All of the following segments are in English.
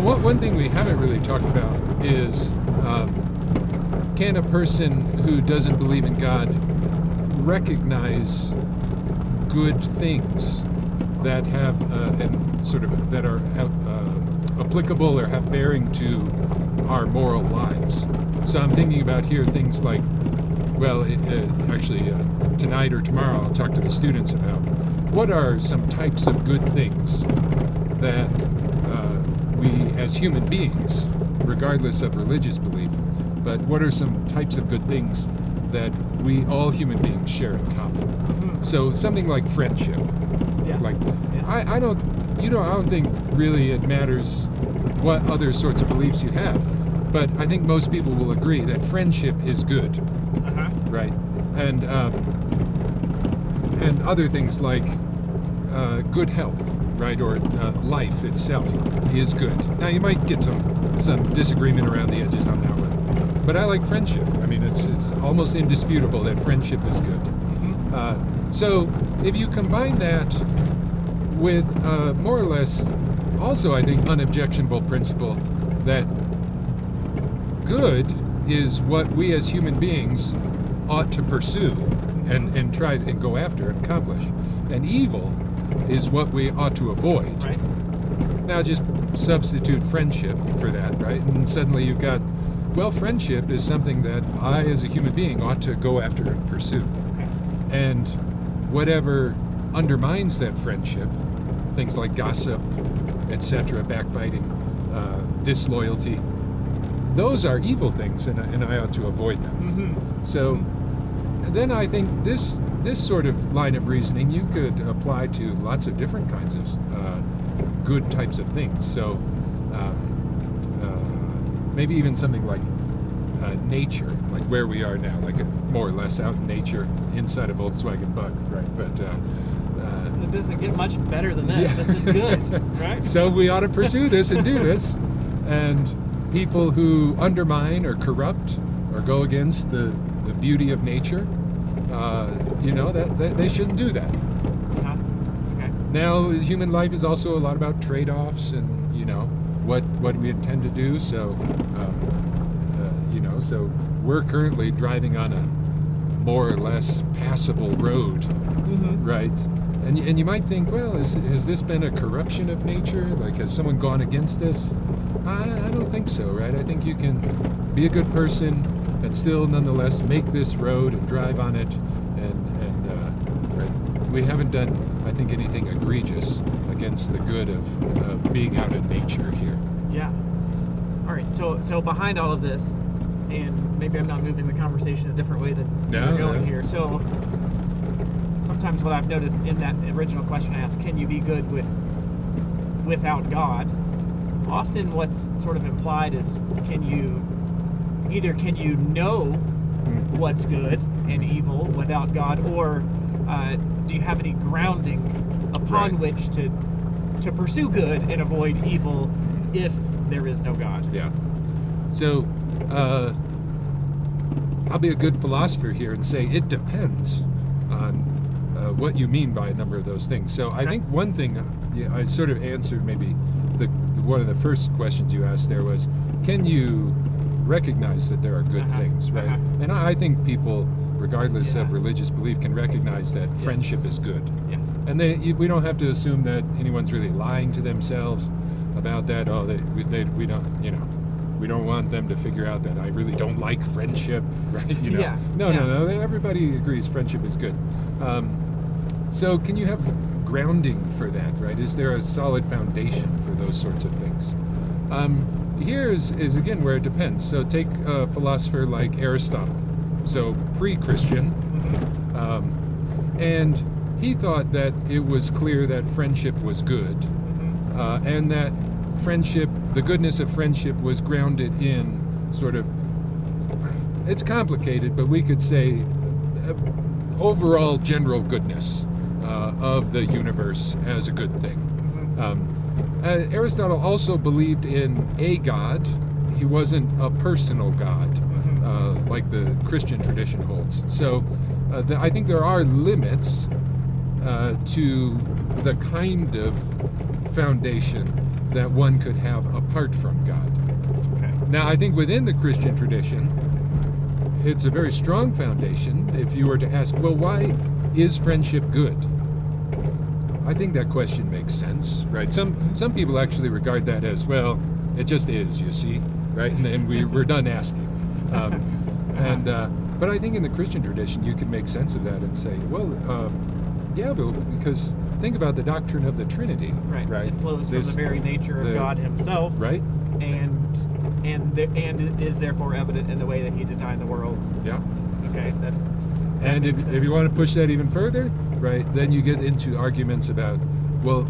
one thing we haven't really talked about is can a person who doesn't believe in God recognize good things that have that are applicable or have bearing to our moral lives? So I'm thinking about here things like, well, tonight or tomorrow I'll talk to the students about what are some types of good things that we as human beings, regardless of religious belief, but what are some types of good things that we all human beings share in common? Mm-hmm. So something like friendship. Yeah. I don't think really it matters what other sorts of beliefs you have, but I think most people will agree that friendship is good, right? And other things like good health, right, or life itself is good. Now you might get some disagreement around the edges on that one, but I like friendship. I mean, it's almost indisputable that friendship is good. Mm-hmm. So if you combine that with more or less also, I think, unobjectionable principle that good is what we as human beings ought to pursue and try and go after and accomplish, and evil is what we ought to avoid. Right. Now just substitute friendship for that, right? And suddenly you've got, well, friendship is something that I as a human being ought to go after and pursue. Okay. And whatever undermines that friendship, things like gossip, etc., backbiting, disloyalty, those are evil things, and I ought to avoid them. Mm-hmm. So then I think this sort of line of reasoning you could apply to lots of different kinds of good types of things. So maybe even something like nature, like where we are now, like more or less out in nature inside a Volkswagen Bug, right? But it doesn't get much better than this. Yeah. This is good, right? So we ought to pursue this and do this. And people who undermine or corrupt or go against the beauty of nature, that they shouldn't do that. Uh-huh. Okay. Now, human life is also a lot about trade-offs and, what we intend to do. So, so we're currently driving on a more or less passable road, mm-hmm. right? And you might think, well, has this been a corruption of nature? Like, has someone gone against this? I don't think so, right? I think you can be a good person and still nonetheless make this road and drive on it, and right? We haven't done, I think, anything egregious against the good of being out in nature here. Yeah. All right. So behind all of this, and maybe I'm not moving the conversation a different way than we're going here. So sometimes what I've noticed in that original question I asked, can you be good without God? Often what's sort of implied is can you know what's good and evil without God, or do you have any grounding upon which to pursue good and avoid evil if there is no God? Yeah. So I'll be a good philosopher here and say it depends on what you mean by a number of those things. So I think one thing I sort of answered maybe one of the first questions you asked there was, can you recognize that there are good things, right? And I think people, regardless of religious belief, can recognize that friendship is good. Yeah. And we don't have to assume that anyone's really lying to themselves about that. Oh, we don't, we don't want them to figure out that I really don't like friendship, right? Yeah. No. Everybody agrees friendship is good. So can you have grounding for that, right? Is there a solid foundation for those sorts of things? Here is again where it depends. So take a philosopher like Aristotle, so pre-Christian, and he thought that it was clear that friendship was good, and that friendship, the goodness of friendship, was grounded in sort of, it's complicated, but we could say overall general goodness of the universe as a good thing. Aristotle also believed in a God. He wasn't a personal God, like the Christian tradition holds. So I think there are limits to the kind of foundation that one could have apart from God. Okay. Now, I think within the Christian tradition, it's a very strong foundation. If you were to ask, well, why is friendship good? I think that question makes sense, right? Some people actually regard that as, well, it just is, you see, right? And then we're done asking. But I think in the Christian tradition, you can make sense of that and say, well, yeah, because think about the doctrine of the Trinity. Right. It flows from the very nature of God himself. Right. And is therefore evident in the way that he designed the world. Yeah. Okay. And if you want to push that even further, right, then you get into arguments about, well,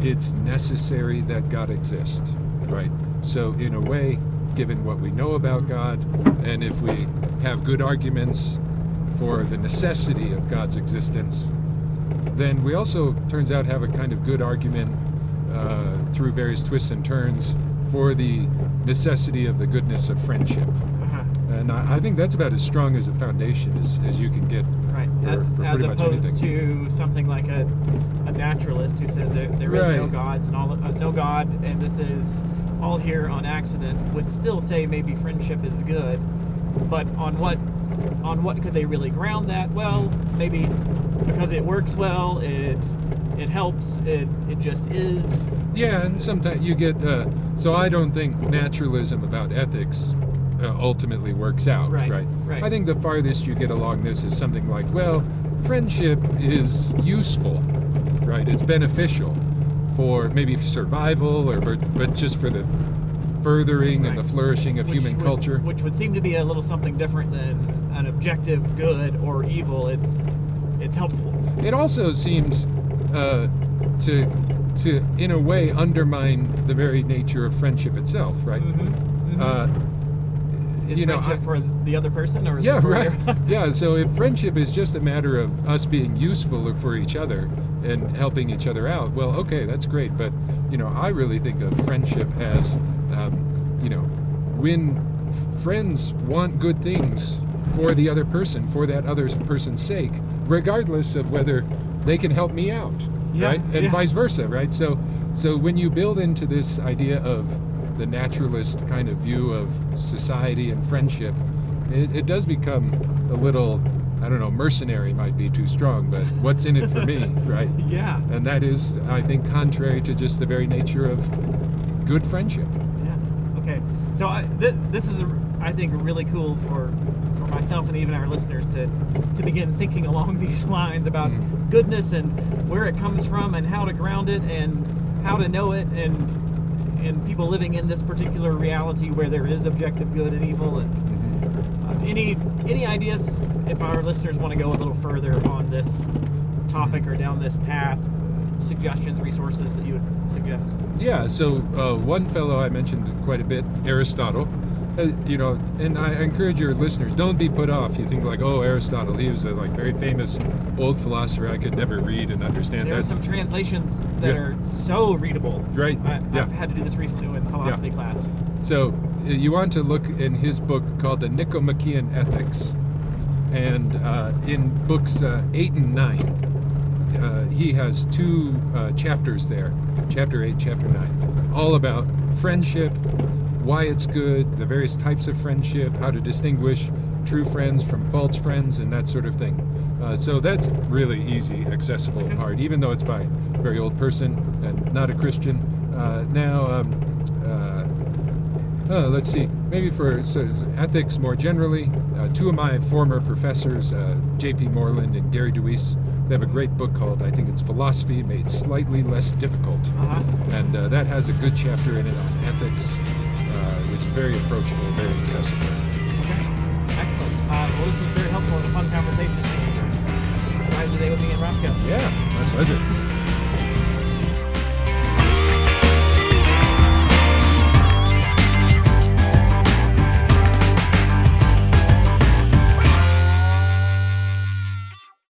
it's necessary that God exists, right? So in a way, given what we know about God, and if we have good arguments for the necessity of God's existence, then we also, turns out, have a kind of good argument through various twists and turns for the necessity of the goodness of friendship. And I think that's about as strong as a foundation as you can get. Right. For as pretty much opposed anything. to something like a naturalist who says there is no gods and all no God, and this is all here on accident, would still say maybe friendship is good, but on what could they really ground that? Well, maybe because it works well, it helps, it just is. Yeah, and sometimes you get. So I don't think naturalism about ethics ultimately works out, right? I think the farthest you get along this is something like, well, friendship is useful, right? It's beneficial for maybe survival, but just for the furthering and the flourishing of human culture. Which would seem to be a little something different than an objective good or evil. It's helpful. It also seems to in a way undermine the very nature of friendship itself, right? Is friendship for the other person, or is it for right? Yeah. So if friendship is just a matter of us being useful for each other and helping each other out, well, okay, that's great. But I really think of friendship as, when friends want good things for the other person, for that other person's sake, regardless of whether they can help me out, right? And vice versa, right? So when you build into this idea of the naturalist kind of view of society and friendship, it does become a little, I don't know, mercenary might be too strong, but what's in it for me, right? Yeah. And that is, I think, contrary to just the very nature of good friendship. Yeah. Okay. So this is, I think, really cool for myself and even our listeners to begin thinking along these lines about goodness and where it comes from and how to ground it and how to know it, and people living in this particular reality where there is objective good and evil. And any ideas, if our listeners want to go a little further on this topic or down this path, suggestions, resources that you would suggest? Yeah, so one fellow I mentioned quite a bit, Aristotle, and I encourage your listeners, don't be put off. You think like, oh, Aristotle, he was a very famous old philosopher I could never read and understand. There are some translations that are so readable. Right. I've had to do this recently in philosophy class. So you want to look in his book called the Nicomachean Ethics, and in books 8 and 9, he has two chapters there, chapter 8, chapter 9, all about friendship, why it's good, the various types of friendship, how to distinguish true friends from false friends, and that sort of thing. So that's really easy, accessible part, even though it's by a very old person and not a Christian. Let's see, maybe for ethics more generally, two of my former professors, J.P. Moreland and Gary DeWeese, they have a great book called, I think it's Philosophy Made Slightly Less Difficult. And that has a good chapter in it on ethics, which is very approachable, very accessible. Okay. Excellent. Well, this was very helpful and a fun conversation. Thanks for joining today with me and Roscoe. Yeah, my pleasure.